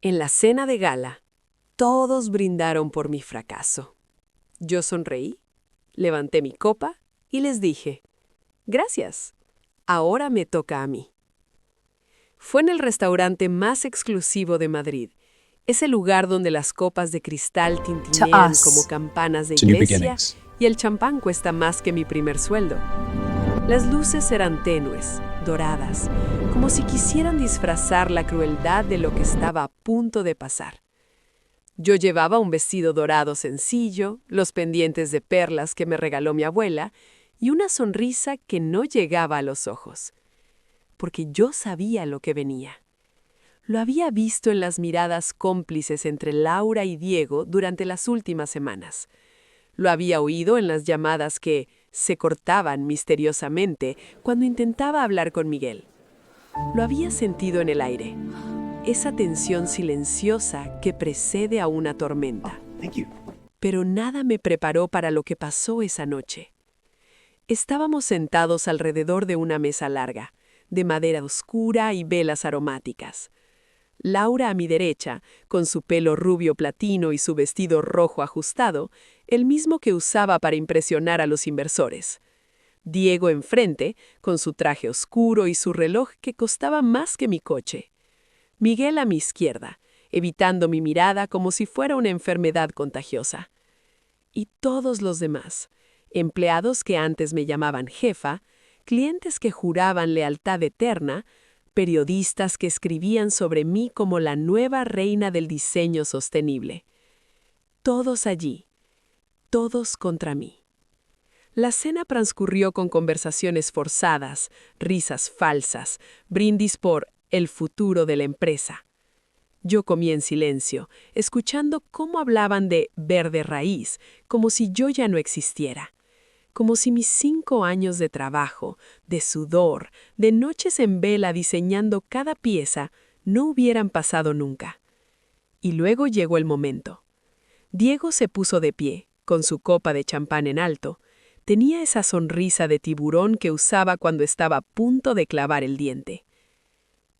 En la cena de gala, todos brindaron por mi fracaso. Yo sonreí, levanté mi copa y les dije, gracias, ahora me toca a mí. Fue en el restaurante más exclusivo de Madrid, ese lugar donde las copas de cristal tintinean como campanas de iglesia y el champán cuesta más que mi primer sueldo. Las luces eran tenues, doradas, como si quisieran disfrazar la crueldad de lo que estaba a punto de pasar. Yo llevaba un vestido dorado sencillo, los pendientes de perlas que me regaló mi abuela y una sonrisa que no llegaba a los ojos, porque yo sabía lo que venía. Lo había visto en las miradas cómplices entre Laura y Diego durante las últimas semanas. Lo había oído en las llamadas que se cortaban misteriosamente cuando intentaba hablar con Miguel. Lo había sentido en el aire, esa tensión silenciosa que precede a una tormenta. Pero nada me preparó para lo que pasó esa noche. Estábamos sentados alrededor de una mesa larga, de madera oscura y velas aromáticas. Laura a mi derecha, con su pelo rubio platino y su vestido rojo ajustado, el mismo que usaba para impresionar a los inversores. Diego enfrente, con su traje oscuro y su reloj que costaba más que mi coche. Miguel a mi izquierda, evitando mi mirada como si fuera una enfermedad contagiosa. Y todos los demás, empleados que antes me llamaban jefa, clientes que juraban lealtad eterna, periodistas que escribían sobre mí como la nueva reina del diseño sostenible. Todos allí, todos contra mí. La cena transcurrió con conversaciones forzadas, risas falsas, brindis por el futuro de la empresa. Yo comí en silencio, escuchando cómo hablaban de verde raíz, como si yo ya no existiera. Como si mis 5 años de trabajo, de sudor, de noches en vela diseñando cada pieza, no hubieran pasado nunca. Y luego llegó el momento. Diego se puso de pie, con su copa de champán en alto. Tenía esa sonrisa de tiburón que usaba cuando estaba a punto de clavar el diente.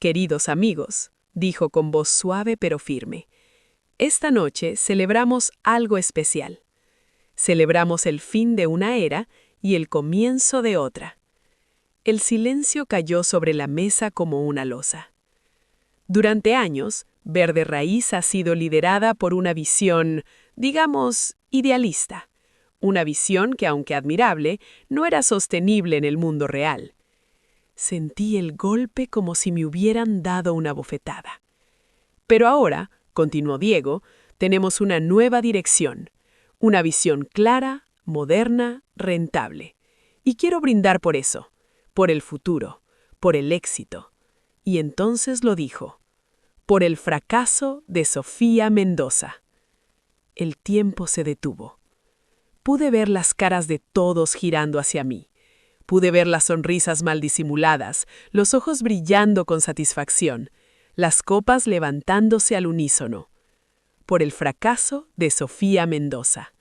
«Queridos amigos», dijo con voz suave pero firme, «esta noche celebramos algo especial. Celebramos el fin de una era y el comienzo de otra». El silencio cayó sobre la mesa como una losa. Durante años, Verde Raíz ha sido liderada por una visión, digamos, idealista. Una visión que, aunque admirable, no era sostenible en el mundo real. Sentí el golpe como si me hubieran dado una bofetada. Pero ahora, continuó Diego, tenemos una nueva dirección. Una visión clara, moderna, rentable. Y quiero brindar por eso, por el futuro, por el éxito. Y entonces lo dijo, por el fracaso de Sofía Mendoza. El tiempo se detuvo. Pude ver las caras de todos girando hacia mí. Pude ver las sonrisas mal disimuladas, los ojos brillando con satisfacción, las copas levantándose al unísono. Por el fracaso de Sofía Mendoza.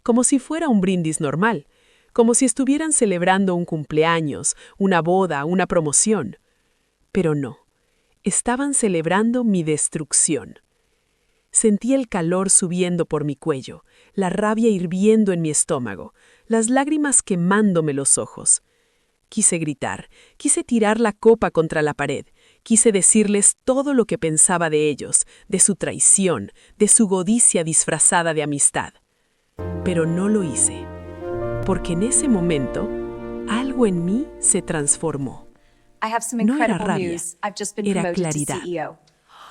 Como si fuera un brindis normal, como si estuvieran celebrando un cumpleaños, una boda, una promoción. Pero no, estaban celebrando mi destrucción. Sentí el calor subiendo por mi cuello, la rabia hirviendo en mi estómago, las lágrimas quemándome los ojos. Quise gritar, quise tirar la copa contra la pared, quise decirles todo lo que pensaba de ellos, de su traición, de su codicia disfrazada de amistad. Pero no lo hice, porque en ese momento algo en mí se transformó. No era rabia, era claridad.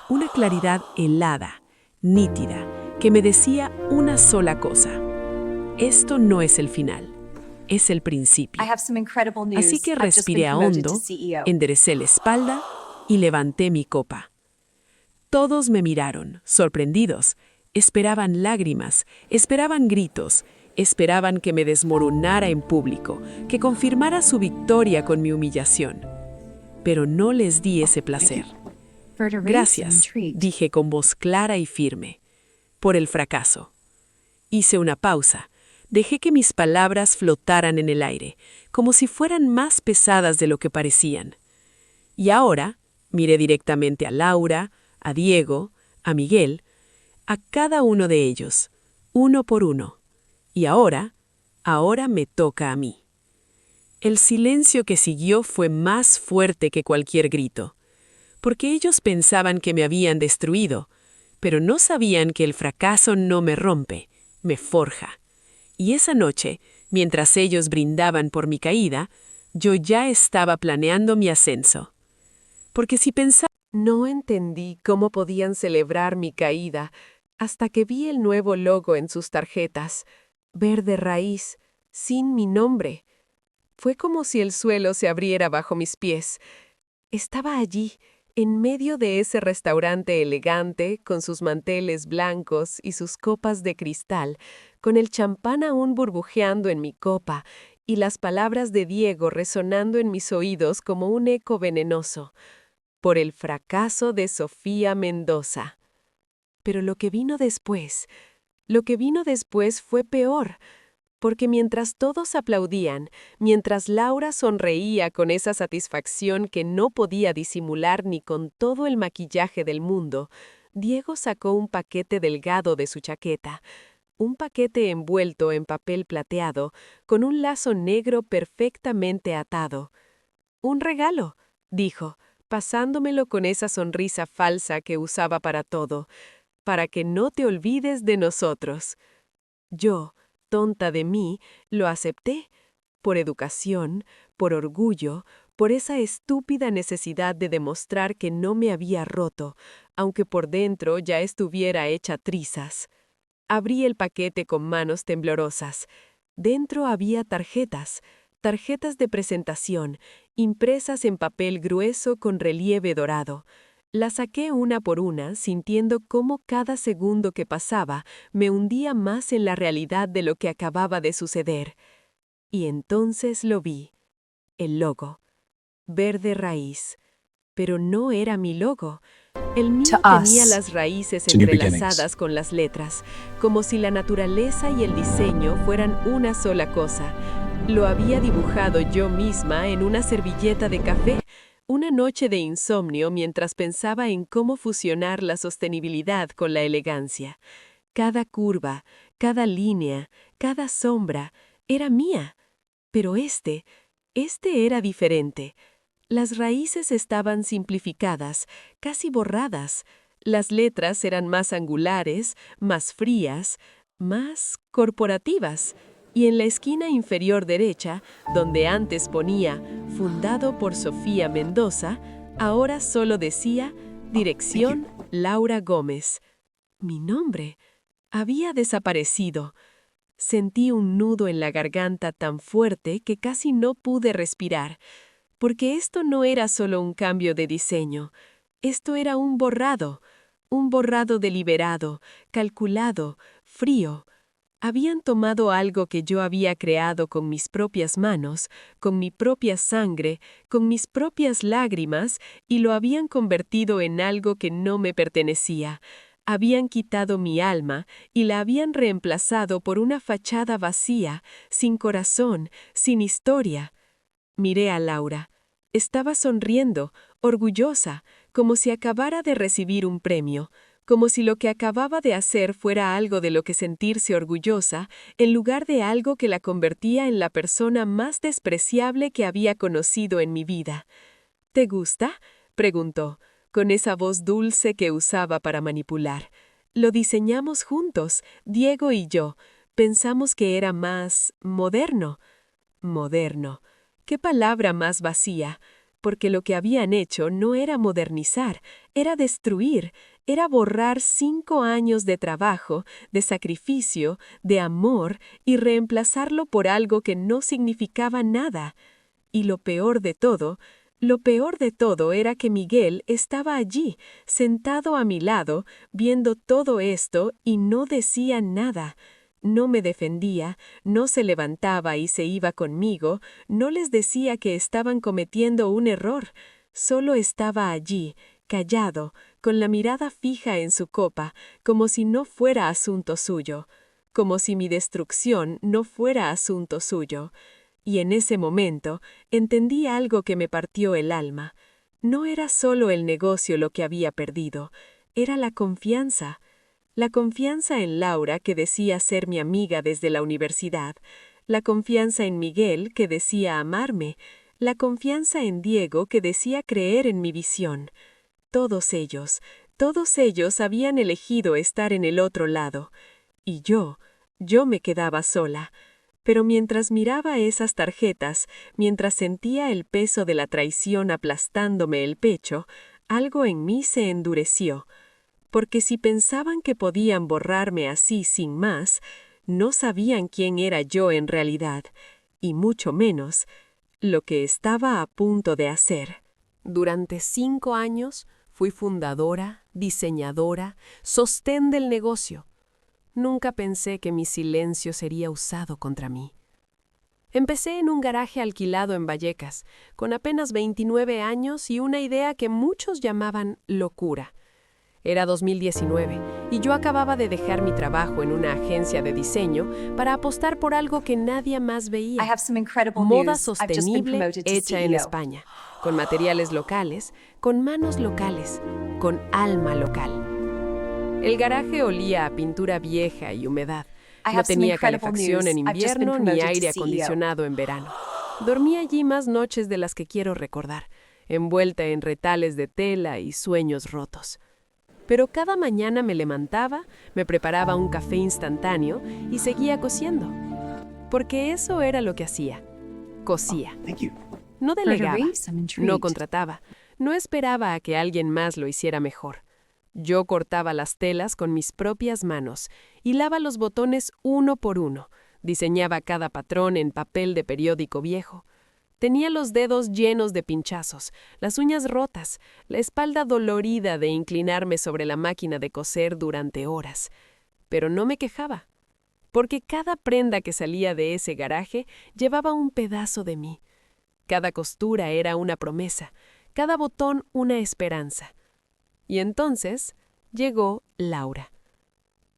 Una claridad helada, nítida, que me decía una sola cosa. Esto no es el final, es el principio. Así que respiré a hondo, enderecé la espalda y levanté mi copa. Todos me miraron, sorprendidos. Esperaban lágrimas, esperaban gritos, esperaban que me desmoronara en público, que confirmara su victoria con mi humillación. Pero no les di ese placer. Gracias, dije con voz clara y firme, por el fracaso. Hice una pausa, dejé que mis palabras flotaran en el aire, como si fueran más pesadas de lo que parecían. Y ahora, miré directamente a Laura, a Diego, a Miguel, a cada uno de ellos, uno por uno. Y ahora me toca a mí. El silencio que siguió fue más fuerte que cualquier grito, porque ellos pensaban que me habían destruido, pero no sabían que el fracaso no me rompe, me forja. Y esa noche, mientras ellos brindaban por mi caída, yo ya estaba planeando mi ascenso. Porque si pensaba, no entendí cómo podían celebrar mi caída hasta que vi el nuevo logo en sus tarjetas, verde raíz, sin mi nombre. Fue como si el suelo se abriera bajo mis pies. Estaba allí, en medio de ese restaurante elegante, con sus manteles blancos y sus copas de cristal, con el champán aún burbujeando en mi copa y las palabras de Diego resonando en mis oídos como un eco venenoso. Por el fracaso de Sofía Mendoza. Pero lo que vino después fue peor, porque mientras todos aplaudían, mientras Laura sonreía con esa satisfacción que no podía disimular ni con todo el maquillaje del mundo, Diego sacó un paquete delgado de su chaqueta, un paquete envuelto en papel plateado, con un lazo negro perfectamente atado. «Un regalo», dijo, pasándomelo con esa sonrisa falsa que usaba para todo, «para que no te olvides de nosotros». Yo, tonta de mí, lo acepté, por educación, por orgullo, por esa estúpida necesidad de demostrar que no me había roto, aunque por dentro ya estuviera hecha trizas. Abrí el paquete con manos temblorosas. Dentro había tarjetas de presentación, impresas en papel grueso con relieve dorado. Las saqué una por una, sintiendo cómo cada segundo que pasaba me hundía más en la realidad de lo que acababa de suceder. Y entonces lo vi. El logo. Verde raíz. Pero no era mi logo. El mío tenía las raíces entrelazadas con las letras, como si la naturaleza y el diseño fueran una sola cosa. Lo había dibujado yo misma en una servilleta de café, una noche de insomnio mientras pensaba en cómo fusionar la sostenibilidad con la elegancia. Cada curva, cada línea, cada sombra era mía, pero este era diferente. Las raíces estaban simplificadas, casi borradas. Las letras eran más angulares, más frías, más corporativas. Y en la esquina inferior derecha, donde antes ponía «Fundado por Sofía Mendoza», ahora solo decía «Dirección Laura Gómez». Mi nombre había desaparecido. Sentí un nudo en la garganta tan fuerte que casi no pude respirar. Porque esto no era solo un cambio de diseño, esto era un borrado deliberado, calculado, frío. Habían tomado algo que yo había creado con mis propias manos, con mi propia sangre, con mis propias lágrimas, y lo habían convertido en algo que no me pertenecía. Habían quitado mi alma y la habían reemplazado por una fachada vacía, sin corazón, sin historia. Miré a Laura. Estaba sonriendo, orgullosa, como si acabara de recibir un premio, como si lo que acababa de hacer fuera algo de lo que sentirse orgullosa, en lugar de algo que la convertía en la persona más despreciable que había conocido en mi vida. «¿Te gusta?», preguntó, con esa voz dulce que usaba para manipular. «Lo diseñamos juntos, Diego y yo. Pensamos que era más moderno». Moderno. ¡Qué palabra más vacía! Porque lo que habían hecho no era modernizar, era destruir, era borrar 5 años de trabajo, de sacrificio, de amor y reemplazarlo por algo que no significaba nada. Y lo peor de todo era que Miguel estaba allí, sentado a mi lado, viendo todo esto y no decía nada. No me defendía, no se levantaba y se iba conmigo, no les decía que estaban cometiendo un error. Solo estaba allí, callado, con la mirada fija en su copa, como si no fuera asunto suyo, como si mi destrucción no fuera asunto suyo. Y en ese momento entendí algo que me partió el alma. No era solo el negocio lo que había perdido, era la confianza. La confianza en Laura, que decía ser mi amiga desde la universidad, la confianza en Miguel, que decía amarme, la confianza en Diego, que decía creer en mi visión. Todos ellos habían elegido estar en el otro lado. Y yo me quedaba sola. Pero mientras miraba esas tarjetas, mientras sentía el peso de la traición aplastándome el pecho, algo en mí se endureció. Porque si pensaban que podían borrarme así sin más, no sabían quién era yo en realidad, y mucho menos lo que estaba a punto de hacer. Durante 5 años fui fundadora, diseñadora, sostén del negocio. Nunca pensé que mi silencio sería usado contra mí. Empecé en un garaje alquilado en Vallecas, con apenas 29 años y una idea que muchos llamaban locura. Era 2019 y yo acababa de dejar mi trabajo en una agencia de diseño para apostar por algo que nadie más veía. Moda sostenible hecha en España, con materiales locales, con manos locales, con alma local. El garaje olía a pintura vieja y humedad. No tenía calefacción en invierno ni aire acondicionado en verano. Dormí allí más noches de las que quiero recordar, envuelta en retales de tela y sueños rotos. Pero cada mañana me levantaba, me preparaba un café instantáneo y seguía cosiendo. Porque eso era lo que hacía. Cosía. No delegaba, no contrataba, no esperaba a que alguien más lo hiciera mejor. Yo cortaba las telas con mis propias manos, hilaba los botones uno por uno, diseñaba cada patrón en papel de periódico viejo. Tenía los dedos llenos de pinchazos, las uñas rotas, la espalda dolorida de inclinarme sobre la máquina de coser durante horas. Pero no me quejaba, porque cada prenda que salía de ese garaje llevaba un pedazo de mí. Cada costura era una promesa, cada botón una esperanza. Y entonces llegó Laura.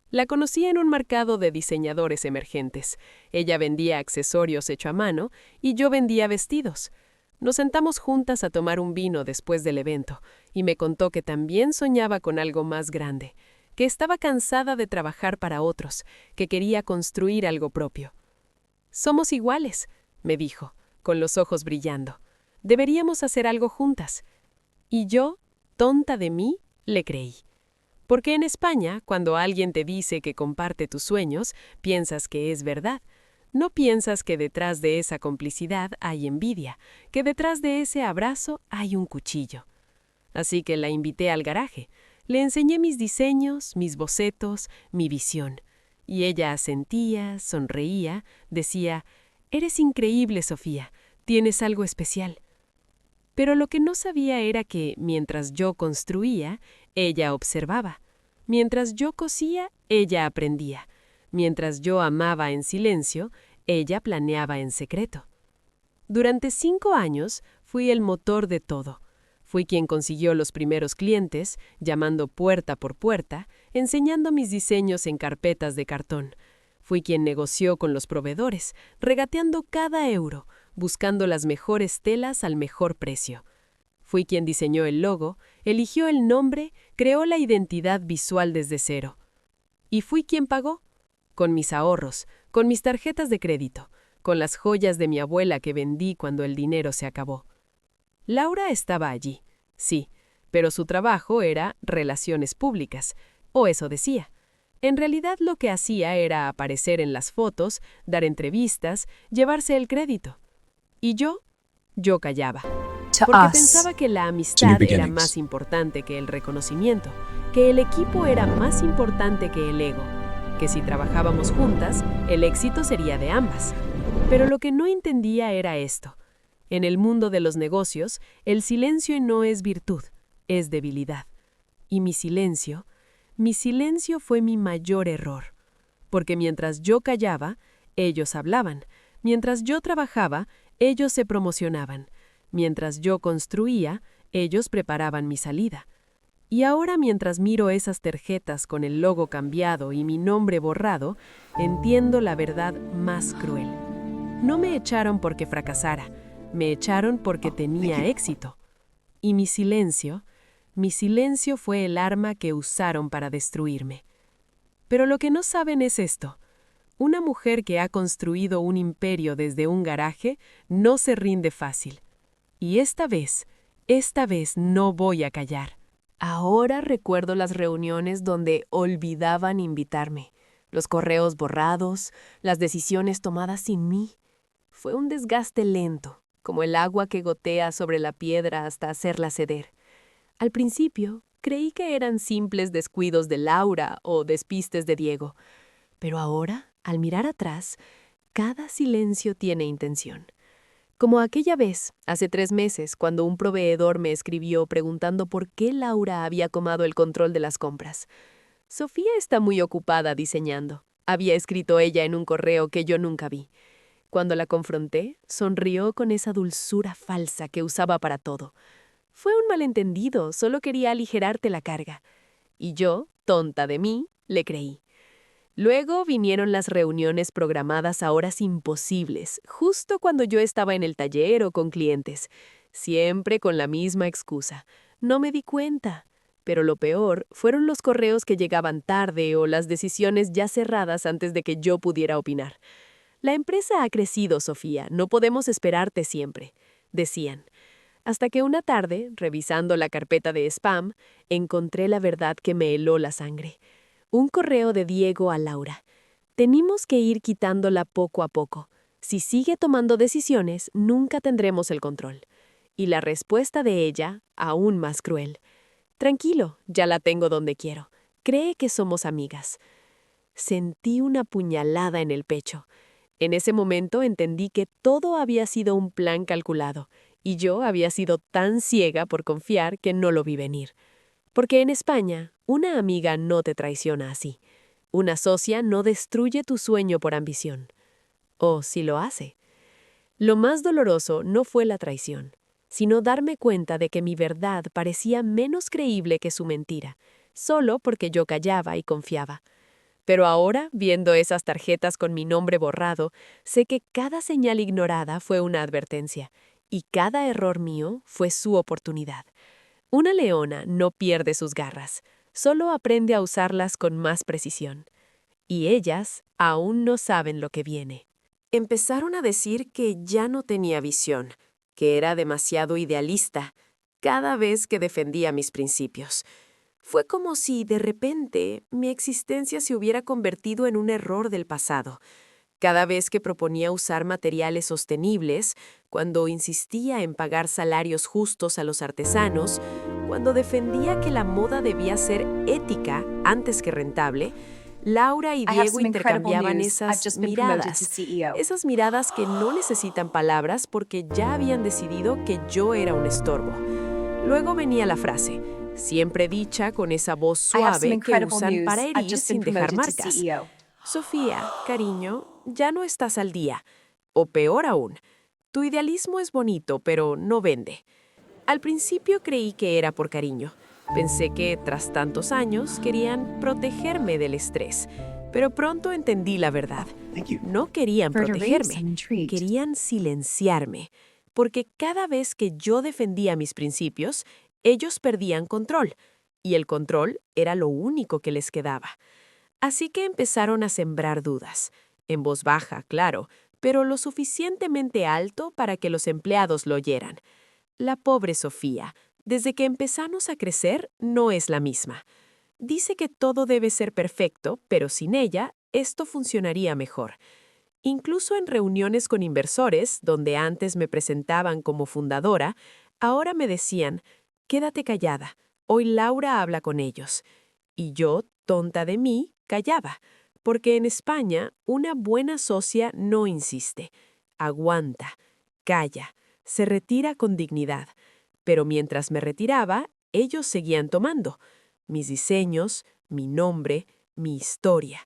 La conocí en un mercado de diseñadores emergentes. Ella vendía accesorios hecho a mano y yo vendía vestidos. Nos sentamos juntas a tomar un vino después del evento y me contó que también soñaba con algo más grande, que estaba cansada de trabajar para otros, que quería construir algo propio. «Somos iguales», me dijo, con los ojos brillando. «Deberíamos hacer algo juntas». Y yo, tonta de mí, le creí. Porque en España, cuando alguien te dice que comparte tus sueños, piensas que es verdad. No piensas que detrás de esa complicidad hay envidia, que detrás de ese abrazo hay un cuchillo. Así que la invité al garaje. Le enseñé mis diseños, mis bocetos, mi visión. Y ella asentía, sonreía, decía: «Eres increíble, Sofía, tienes algo especial». Pero lo que no sabía era que, mientras yo construía, ella observaba. Mientras yo cosía, ella aprendía. Mientras yo amaba en silencio, ella planeaba en secreto. Durante 5 años fui el motor de todo. Fui quien consiguió los primeros clientes, llamando puerta por puerta, enseñando mis diseños en carpetas de cartón. Fui quien negoció con los proveedores, regateando cada euro, buscando las mejores telas al mejor precio. Fui quien diseñó el logo, eligió el nombre, creó la identidad visual desde cero. Y fui quien pagó, con mis ahorros, con mis tarjetas de crédito, con las joyas de mi abuela que vendí cuando el dinero se acabó. Laura estaba allí, sí, pero su trabajo era relaciones públicas, o eso decía. En realidad lo que hacía era aparecer en las fotos, dar entrevistas, llevarse el crédito. Y yo callaba. Porque pensaba que la amistad era más importante que el reconocimiento, que el equipo era más importante que el ego, que si trabajábamos juntas, el éxito sería de ambas. Pero lo que no entendía era esto. En el mundo de los negocios, el silencio no es virtud, es debilidad. Y mi silencio fue mi mayor error. Porque mientras yo callaba, ellos hablaban. Mientras yo trabajaba, ellos se promocionaban. Mientras yo construía, ellos preparaban mi salida. Y ahora, mientras miro esas tarjetas con el logo cambiado y mi nombre borrado, entiendo la verdad más cruel. No me echaron porque fracasara, me echaron porque tenía éxito. Y mi silencio Mi silencio fue el arma que usaron para destruirme. Pero lo que no saben es esto. Una mujer que ha construido un imperio desde un garaje no se rinde fácil. Y esta vez no voy a callar. Ahora recuerdo las reuniones donde olvidaban invitarme, los correos borrados, las decisiones tomadas sin mí. Fue un desgaste lento, como el agua que gotea sobre la piedra hasta hacerla ceder. Al principio, creí que eran simples descuidos de Laura o despistes de Diego. Pero ahora, al mirar atrás, cada silencio tiene intención. Como aquella vez, hace 3 meses, cuando un proveedor me escribió preguntando por qué Laura había tomado el control de las compras. Sofía está muy ocupada diseñando. Había escrito ella en un correo que yo nunca vi. Cuando la confronté, sonrió con esa dulzura falsa que usaba para todo. Fue un malentendido, solo quería aligerarte la carga. Y yo, tonta de mí, le creí. Luego vinieron las reuniones programadas a horas imposibles, justo cuando yo estaba en el taller o con clientes. Siempre con la misma excusa. No me di cuenta. Pero lo peor fueron los correos que llegaban tarde o las decisiones ya cerradas antes de que yo pudiera opinar. La empresa ha crecido, Sofía, no podemos esperarte siempre, decían. Hasta que una tarde, revisando la carpeta de spam, encontré la verdad que me heló la sangre. Un correo de Diego a Laura. Tenemos que ir quitándola poco a poco. Si sigue tomando decisiones, nunca tendremos el control. Y la respuesta de ella, aún más cruel. Tranquilo, ya la tengo donde quiero. Cree que somos amigas. Sentí una puñalada en el pecho. En ese momento entendí que todo había sido un plan calculado, y yo había sido tan ciega por confiar que no lo vi venir. Porque en España, una amiga no te traiciona así. Una socia no destruye tu sueño por ambición. O si lo hace. Lo más doloroso no fue la traición, sino darme cuenta de que mi verdad parecía menos creíble que su mentira, solo porque yo callaba y confiaba. Pero ahora, viendo esas tarjetas con mi nombre borrado, sé que cada señal ignorada fue una advertencia, y cada error mío fue su oportunidad. Una leona no pierde sus garras, solo aprende a usarlas con más precisión. Y ellas aún no saben lo que viene. Empezaron a decir que ya no tenía visión, que era demasiado idealista, cada vez que defendía mis principios. Fue como si, de repente, mi existencia se hubiera convertido en un error del pasado. Cada vez que proponía usar materiales sostenibles, cuando insistía en pagar salarios justos a los artesanos, cuando defendía que la moda debía ser ética antes que rentable, Laura y Diego intercambiaban esas miradas que no necesitan palabras porque ya habían decidido que yo era un estorbo. Luego venía la frase, siempre dicha con esa voz suave que usan para herir sin dejar marcas. Sofía, cariño, ya no estás al día. O peor aún, tu idealismo es bonito, pero no vende. Al principio creí que era por cariño. Pensé que, tras tantos años, querían protegerme del estrés. Pero pronto entendí la verdad. No querían protegerme, querían silenciarme. Porque cada vez que yo defendía mis principios, ellos perdían control. Y el control era lo único que les quedaba. Así que empezaron a sembrar dudas. En voz baja, claro, pero lo suficientemente alto para que los empleados lo oyeran. La pobre Sofía, desde que empezamos a crecer, no es la misma. Dice que todo debe ser perfecto, pero sin ella, esto funcionaría mejor. Incluso en reuniones con inversores, donde antes me presentaban como fundadora, ahora me decían, quédate callada, hoy Laura habla con ellos. Y yo, tonta de mí, callaba, porque en España una buena socia no insiste, aguanta, calla, se retira con dignidad. Pero mientras me retiraba, ellos seguían tomando mis diseños, mi nombre, mi historia.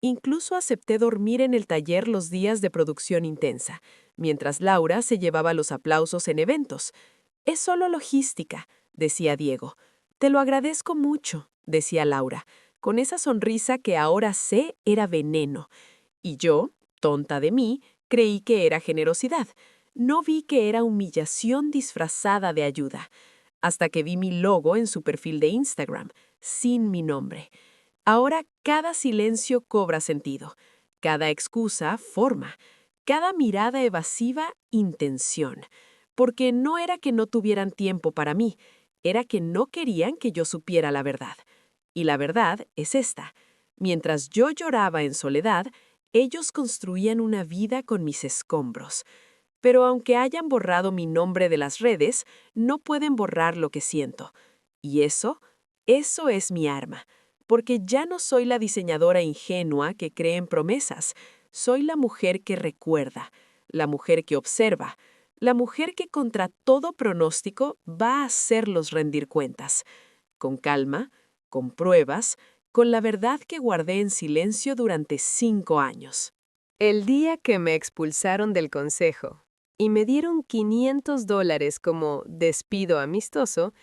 Incluso acepté dormir en el taller los días de producción intensa, mientras Laura se llevaba los aplausos en eventos. Es solo logística, decía Diego. Te lo agradezco mucho, decía Laura, con esa sonrisa que ahora sé era veneno. Y yo, tonta de mí, creí que era generosidad. No vi que era humillación disfrazada de ayuda. hasta que vi mi logo en su perfil de Instagram, sin mi nombre. Ahora cada silencio cobra sentido, cada excusa forma, cada mirada evasiva intención, porque no era que no tuvieran tiempo para mí, era que no querían que yo supiera la verdad. Y la verdad es esta: mientras yo lloraba en soledad, ellos construían una vida con mis escombros. Pero aunque hayan borrado mi nombre de las redes, no pueden borrar lo que siento. Y eso es mi arma, porque ya no soy la diseñadora ingenua que cree en promesas, soy la mujer que recuerda, la mujer que observa, la mujer que contra todo pronóstico va a hacerlos rendir cuentas, con calma, con pruebas, con la verdad que guardé en silencio durante 5 años. El día que me expulsaron del consejo y me dieron $500 como despido amistoso,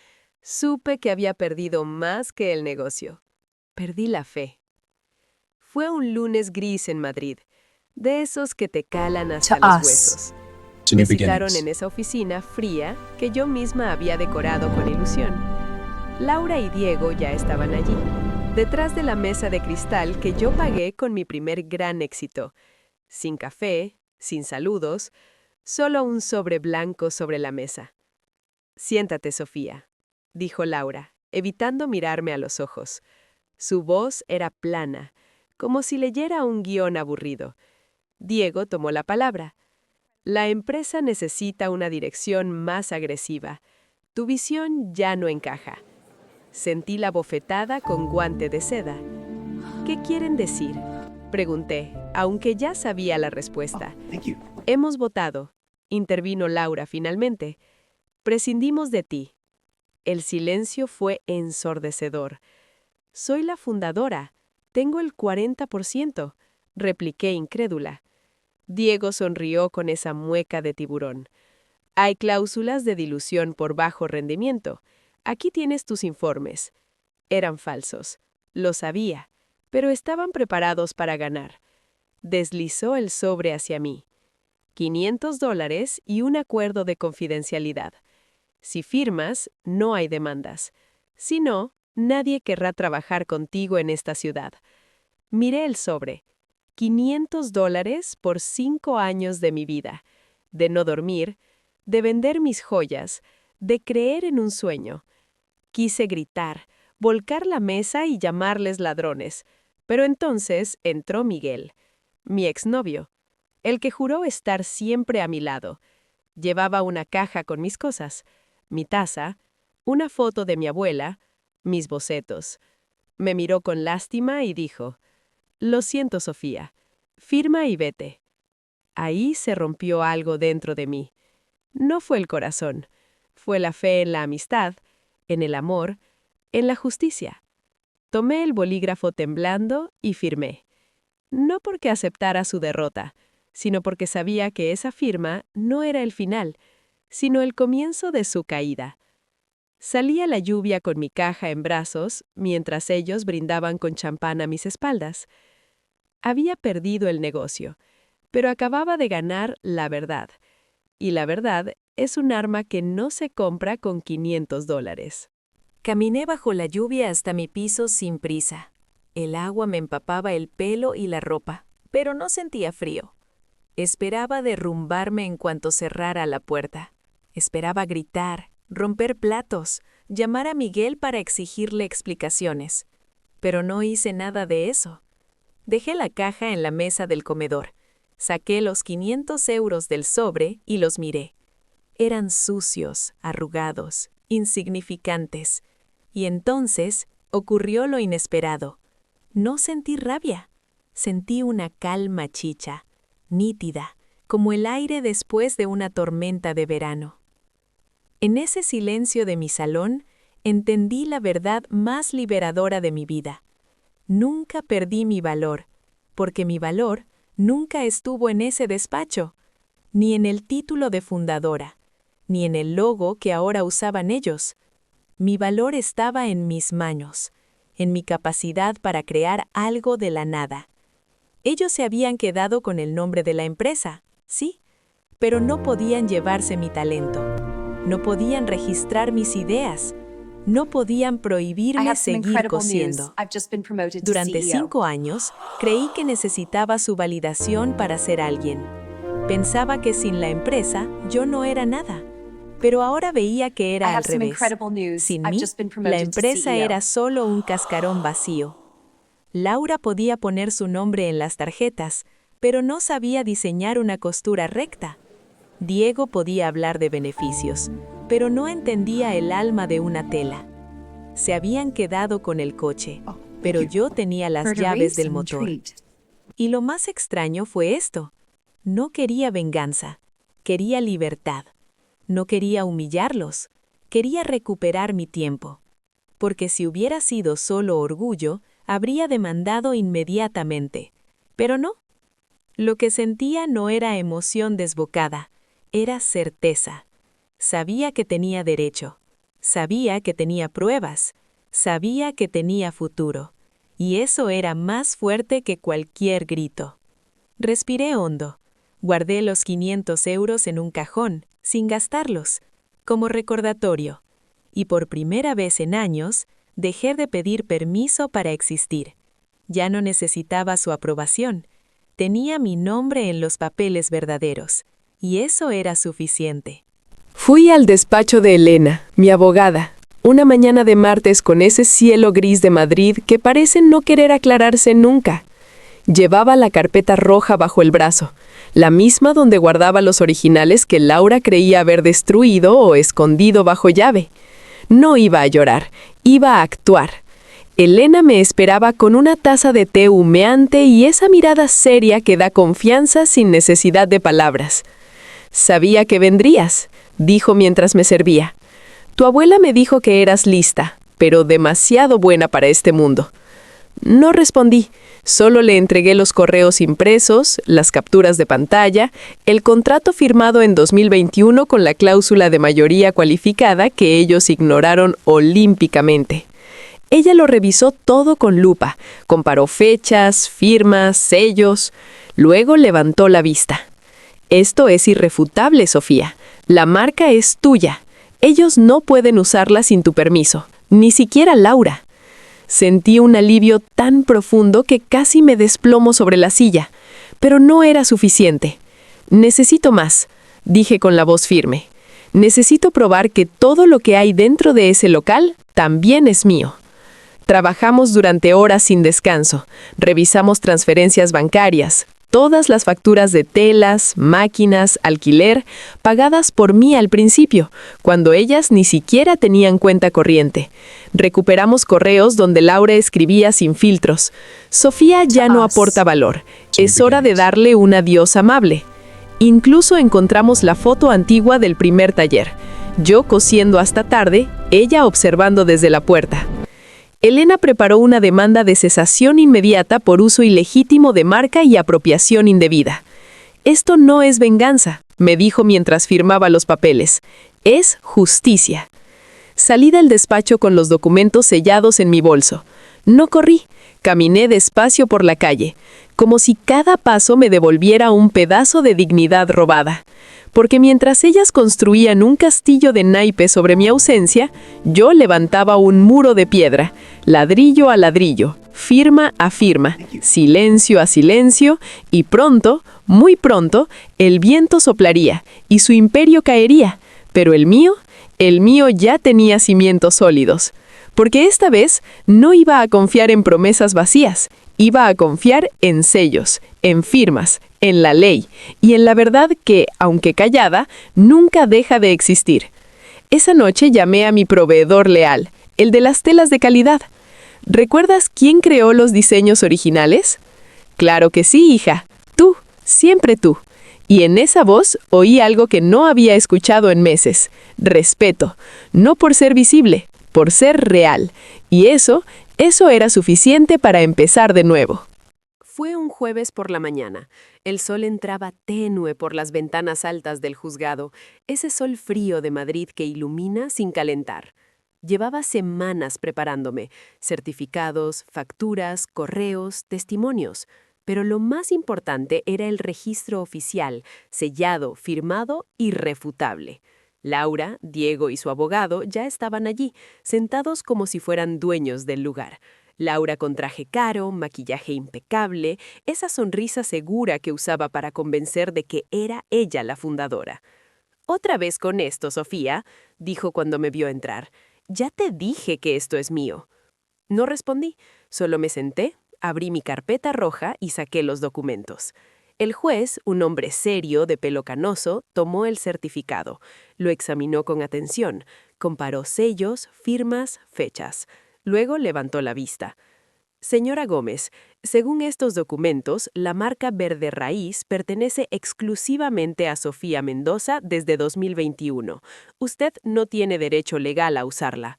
supe que había perdido más que el negocio. Perdí la fe. Fue un lunes gris en Madrid, de esos que te calan hasta los huesos. Me citaron en esa oficina fría que yo misma había decorado con ilusión. Laura y Diego ya estaban allí, detrás de la mesa de cristal que yo pagué con mi primer gran éxito. Sin café, sin saludos, solo un sobre blanco sobre la mesa. «Siéntate, Sofía», dijo Laura, evitando mirarme a los ojos. Su voz era plana, como si leyera un guión aburrido. Diego tomó la palabra. «La empresa necesita una dirección más agresiva. Tu visión ya no encaja». Sentí la bofetada con guante de seda. «¿Qué quieren decir?», pregunté, aunque ya sabía la respuesta. «Hemos votado», intervino Laura finalmente. «Prescindimos de ti». El silencio fue ensordecedor. «Soy la fundadora. Tengo el 40%, repliqué incrédula. Diego sonrió con esa mueca de tiburón. «Hay cláusulas de dilución por bajo rendimiento. Aquí tienes tus informes». Eran falsos. Lo sabía, pero estaban preparados para ganar. Deslizó el sobre hacia mí. $500 y un acuerdo de confidencialidad. Si firmas, no hay demandas. Si no, nadie querrá trabajar contigo en esta ciudad. Miré el sobre. $500 por 5 años de mi vida. De no dormir, de vender mis joyas, de creer en un sueño. Quise gritar, volcar la mesa y llamarles ladrones. Pero entonces entró Miguel, mi exnovio, el que juró estar siempre a mi lado. Llevaba una caja con mis cosas, mi taza, una foto de mi abuela, mis bocetos. Me miró con lástima y dijo: «Lo siento, Sofía. Firma y vete». Ahí se rompió algo dentro de mí. No fue el corazón, fue la fe en la amistad, en el amor, en la justicia. Tomé el bolígrafo temblando y firmé. No porque aceptara su derrota, sino porque sabía que esa firma no era el final, sino el comienzo de su caída. Salí a la lluvia con mi caja en brazos, mientras ellos brindaban con champán a mis espaldas. Había perdido el negocio, pero acababa de ganar la verdad. Y la verdad es un arma que no se compra con $500. Caminé bajo la lluvia hasta mi piso sin prisa. El agua me empapaba el pelo y la ropa, pero no sentía frío. Esperaba derrumbarme en cuanto cerrara la puerta. Esperaba gritar, romper platos, llamar a Miguel para exigirle explicaciones. Pero no hice nada de eso. Dejé la caja en la mesa del comedor. Saqué los €500 del sobre y los miré. Eran sucios, arrugados, insignificantes. Y entonces ocurrió lo inesperado. No sentí rabia. Sentí una calma chicha, nítida, como el aire después de una tormenta de verano. En ese silencio de mi salón, entendí la verdad más liberadora de mi vida. Nunca perdí mi valor, porque mi valor nunca estuvo en ese despacho, ni en el título de fundadora, ni en el logo que ahora usaban ellos. Mi valor estaba en mis manos, en mi capacidad para crear algo de la nada. Ellos se habían quedado con el nombre de la empresa, sí, pero no podían llevarse mi talento. No podían registrar mis ideas. No podían prohibirme seguir cosiendo. Durante 5 años, creí que necesitaba su validación para ser alguien. Pensaba que sin la empresa, yo no era nada. Pero ahora veía que era al revés. Sin mí, la empresa era solo un cascarón vacío. Laura podía poner su nombre en las tarjetas, pero no sabía diseñar una costura recta. Diego podía hablar de beneficios, pero no entendía el alma de una tela. Se habían quedado con el coche, pero yo tenía las llaves del motor. Y lo más extraño fue esto. No quería venganza, quería libertad. No quería humillarlos, quería recuperar mi tiempo. Porque si hubiera sido solo orgullo, habría demandado inmediatamente. Pero no. Lo que sentía no era emoción desbocada, era certeza. Sabía que tenía derecho, sabía que tenía pruebas, sabía que tenía futuro. Y eso era más fuerte que cualquier grito. Respiré hondo. Guardé los 500 euros en un cajón, sin gastarlos, como recordatorio. Y por primera vez en años, dejé de pedir permiso para existir. Ya no necesitaba su aprobación. Tenía mi nombre en los papeles verdaderos. Y eso era suficiente. Fui al despacho de Elena, mi abogada, una mañana de martes con ese cielo gris de Madrid que parece no querer aclararse nunca. Llevaba la carpeta roja bajo el brazo, la misma donde guardaba los originales que Laura creía haber destruido o escondido bajo llave. No iba a llorar, iba a actuar. Elena me esperaba con una taza de té humeante y esa mirada seria que da confianza sin necesidad de palabras. «Sabía que vendrías», dijo mientras me servía. «Tu abuela me dijo que eras lista, pero demasiado buena para este mundo». No respondí, solo le entregué los correos impresos, las capturas de pantalla, el contrato firmado en 2021 con la cláusula de mayoría cualificada que ellos ignoraron olímpicamente. Ella lo revisó todo con lupa, comparó fechas, firmas, sellos, luego levantó la vista. «Esto es irrefutable, Sofía. La marca es tuya. Ellos no pueden usarla sin tu permiso, ni siquiera Laura». Sentí un alivio tan profundo que casi me desplomo sobre la silla, pero no era suficiente. «Necesito más», dije con la voz firme. «Necesito probar que todo lo que hay dentro de ese local también es mío». Trabajamos durante horas sin descanso, revisamos transferencias bancarias, todas las facturas de telas, máquinas, alquiler, pagadas por mí al principio, cuando ellas ni siquiera tenían cuenta corriente. Recuperamos correos donde Laura escribía sin filtros. «Sofía ya no aporta valor. Es hora de darle un adiós amable». Incluso encontramos la foto antigua del primer taller. Yo cosiendo hasta tarde, ella observando desde la puerta. Elena preparó una demanda de cesación inmediata por uso ilegítimo de marca y apropiación indebida. «Esto no es venganza», me dijo mientras firmaba los papeles. «Es justicia». Salí del despacho con los documentos sellados en mi bolso. No corrí, caminé despacio por la calle, como si cada paso me devolviera un pedazo de dignidad robada. Porque mientras ellas construían un castillo de naipes sobre mi ausencia, yo levantaba un muro de piedra, ladrillo a ladrillo, firma a firma, silencio a silencio, y pronto, muy pronto, el viento soplaría y su imperio caería, pero el mío ya tenía cimientos sólidos. Porque esta vez no iba a confiar en promesas vacías, iba a confiar en sellos, en firmas, en la ley y en la verdad que, aunque callada, nunca deja de existir. Esa noche llamé a mi proveedor leal, el de las telas de calidad. ¿Recuerdas quién creó los diseños originales? Claro que sí, hija. Tú, siempre tú. Y en esa voz oí algo que no había escuchado en meses. Respeto, no por ser visible, por ser real. Y eso era suficiente para empezar de nuevo. Fue un jueves por la mañana. El sol entraba tenue por las ventanas altas del juzgado, ese sol frío de Madrid que ilumina sin calentar. Llevaba semanas preparándome, certificados, facturas, correos, testimonios, pero lo más importante era el registro oficial, sellado, firmado, irrefutable. Laura, Diego y su abogado ya estaban allí, sentados como si fueran dueños del lugar. Laura con traje caro, maquillaje impecable, esa sonrisa segura que usaba para convencer de que era ella la fundadora. «Otra vez con esto, Sofía», dijo cuando me vio entrar. «Ya te dije que esto es mío». No respondí, solo me senté, abrí mi carpeta roja y saqué los documentos. El juez, un hombre serio, de pelo canoso, tomó el certificado, lo examinó con atención, comparó sellos, firmas, fechas. Luego levantó la vista. «Señora Gómez, según estos documentos, la marca Verde Raíz pertenece exclusivamente a Sofía Mendoza desde 2021. Usted no tiene derecho legal a usarla».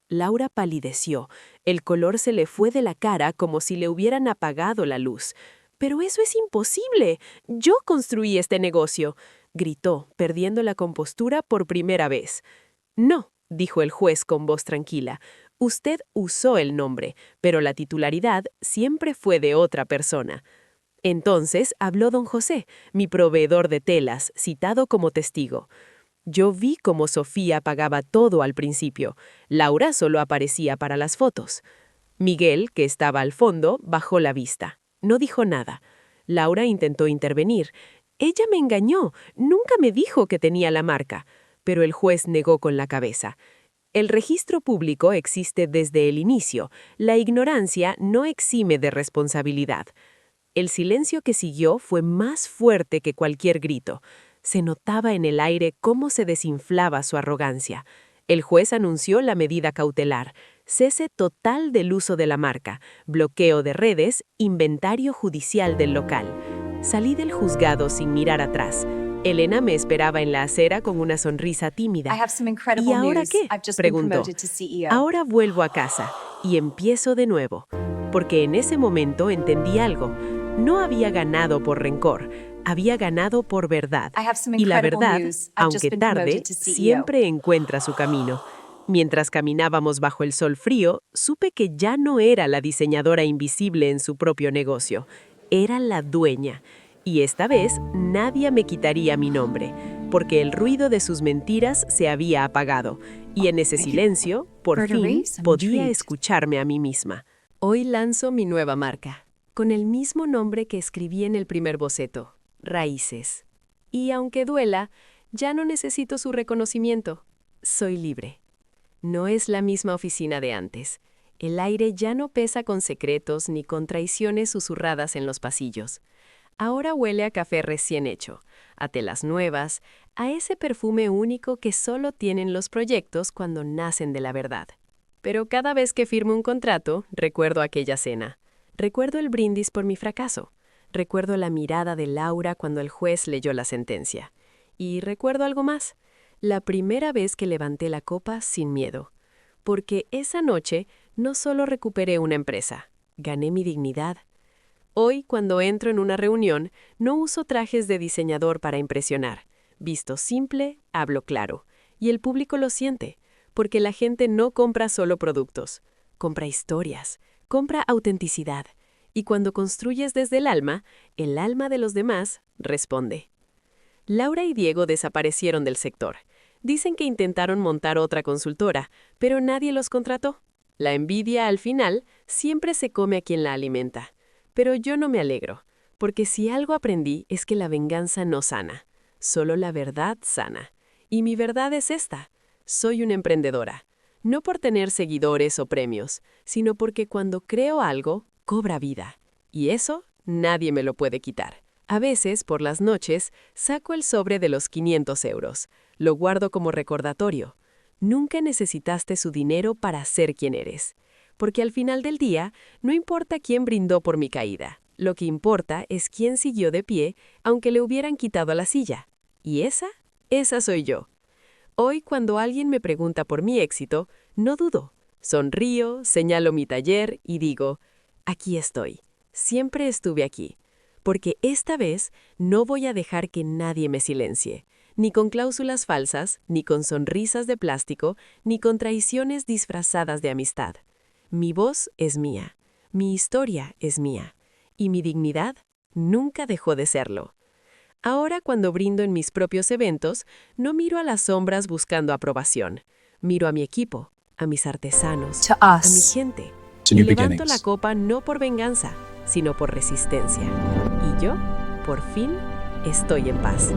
Laura palideció. El color se le fue de la cara como si le hubieran apagado la luz. «¡Pero eso es imposible! ¡Yo construí este negocio!», gritó, perdiendo la compostura por primera vez. «No», dijo el juez con voz tranquila. «Usted usó el nombre, pero la titularidad siempre fue de otra persona». Entonces habló don José, mi proveedor de telas, citado como testigo. Yo vi cómo Sofía pagaba todo al principio. Laura solo aparecía para las fotos. Miguel, que estaba al fondo, bajó la vista. No dijo nada. Laura intentó intervenir. «Ella me engañó. Nunca me dijo que tenía la marca». Pero el juez negó con la cabeza. «El registro público existe desde el inicio. La ignorancia no exime de responsabilidad». El silencio que siguió fue más fuerte que cualquier grito. Se notaba en el aire cómo se desinflaba su arrogancia. El juez anunció la medida cautelar: cese total del uso de la marca, bloqueo de redes, inventario judicial del local. Salí del juzgado sin mirar atrás. Elena me esperaba en la acera con una sonrisa tímida. «¿Y ahora qué?», preguntó. «Ahora vuelvo a casa y empiezo de nuevo». Porque en ese momento entendí algo. No había ganado por rencor, había ganado por verdad. Y la verdad, aunque tarde, siempre encuentra su camino. Mientras caminábamos bajo el sol frío, supe que ya no era la diseñadora invisible en su propio negocio. Era la dueña. Y esta vez nadie me quitaría mi nombre, porque el ruido de sus mentiras se había apagado. Y en ese silencio, por fin, podía escucharme a mí misma. Hoy lanzo mi nueva marca, con el mismo nombre que escribí en el primer boceto: Raíces. Y aunque duela, ya no necesito su reconocimiento. Soy libre. No es la misma oficina de antes. El aire ya no pesa con secretos ni con traiciones susurradas en los pasillos. Ahora huele a café recién hecho, a telas nuevas, a ese perfume único que solo tienen los proyectos cuando nacen de la verdad. Pero cada vez que firmo un contrato, recuerdo aquella cena. Recuerdo el brindis por mi fracaso. Recuerdo la mirada de Laura cuando el juez leyó la sentencia. Y recuerdo algo más: la primera vez que levanté la copa sin miedo. Porque esa noche no solo recuperé una empresa, gané mi dignidad. Hoy, cuando entro en una reunión, no uso trajes de diseñador para impresionar. Visto simple, hablo claro. Y el público lo siente, porque la gente no compra solo productos. Compra historias, compra autenticidad. Y cuando construyes desde el alma de los demás responde. Laura y Diego desaparecieron del sector. Dicen que intentaron montar otra consultora, pero nadie los contrató. La envidia, al final, siempre se come a quien la alimenta. Pero yo no me alegro, porque si algo aprendí es que la venganza no sana, solo la verdad sana. Y mi verdad es esta: soy una emprendedora. No por tener seguidores o premios, sino porque cuando creo algo, cobra vida. Y eso nadie me lo puede quitar. A veces, por las noches, saco el sobre de los 500 euros. Lo guardo como recordatorio. Nunca necesitaste su dinero para ser quien eres. Porque al final del día, no importa quién brindó por mi caída. Lo que importa es quién siguió de pie, aunque le hubieran quitado la silla. Y esa soy yo. Hoy, cuando alguien me pregunta por mi éxito, no dudo. Sonrío, señalo mi taller y digo: aquí estoy. Siempre estuve aquí. Porque esta vez no voy a dejar que nadie me silencie. Ni con cláusulas falsas, ni con sonrisas de plástico, ni con traiciones disfrazadas de amistad. Mi voz es mía, mi historia es mía, y mi dignidad nunca dejó de serlo. Ahora, cuando brindo en mis propios eventos, no miro a las sombras buscando aprobación. Miro a mi equipo, a mis artesanos, To a mi us. gente. To Y new levanto beginnings. la copa no por venganza, sino por resistencia. Y yo, por fin, estoy en paz.